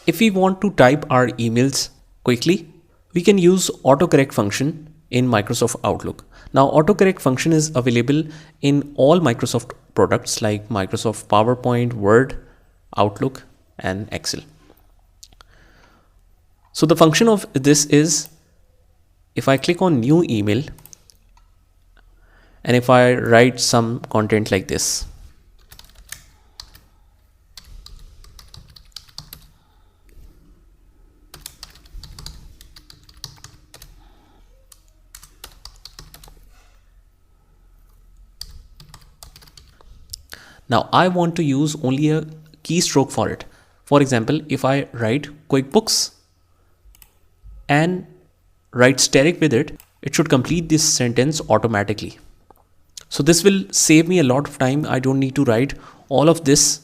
If we want to type our emails quickly, we can use autocorrect function in Microsoft Outlook. Now, autocorrect function is available in all Microsoft products like Microsoft PowerPoint, Word, Outlook, and Excel. So the function of this is, if I click on new email and if I write some content like this, now I want to use only a keystroke for it. For example, if I write QuickBooks and write static with it, it should complete this sentence automatically. So this will save me a lot of time. I don't need to write all of this.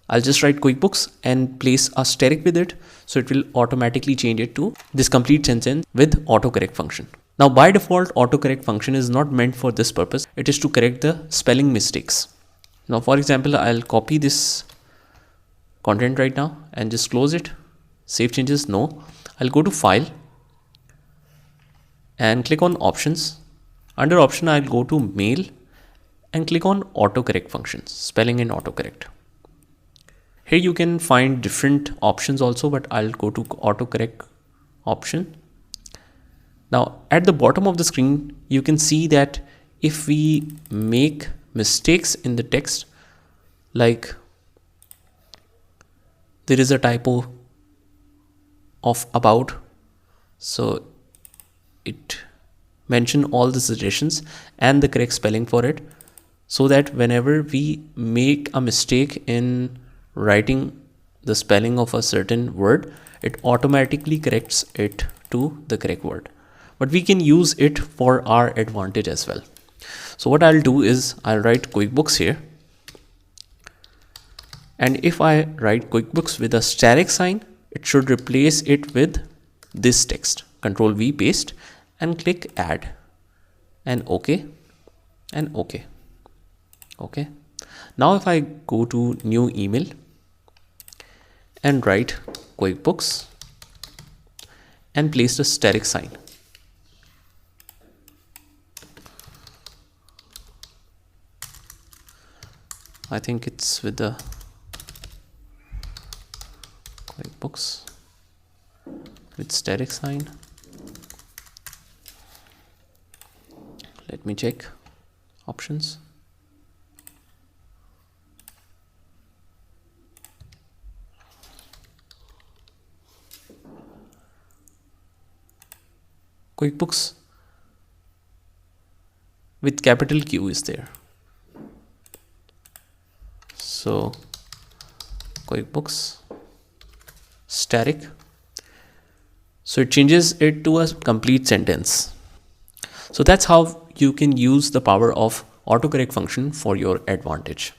I'll just write QuickBooks and place a static with it. So it will automatically change it to this complete sentence with autocorrect function. Now by default, autocorrect function is not meant for this purpose. It is to correct the spelling mistakes. Now, for example, I'll copy this content right now and just close it. Save changes, no. I'll go to File and click on Options. Under Option, I'll go to Mail and click on Autocorrect functions, spelling and autocorrect. Here you can find different options also, but I'll go to Autocorrect option. Now, at the bottom of the screen, you can see that if we make mistakes in the text, like there is a typo of about, so it mention all the suggestions and the correct spelling for it, so that whenever we make a mistake in writing the spelling of a certain word, it automatically corrects it to the correct word. But we can use it for our advantage as well. So what I'll do is I'll write QuickBooks here, and if I write QuickBooks with a static sign, it should replace it with this text. Control V, paste, and click Add, and OK, and OK. Okay. Now if I go to new email and write QuickBooks and place the static sign, I think it's with the QuickBooks with static sign. Let me check options. QuickBooks with capital Q is there. So QuickBooks static, so it changes it to a complete sentence. So that's how you can use the power of autocorrect function for your advantage.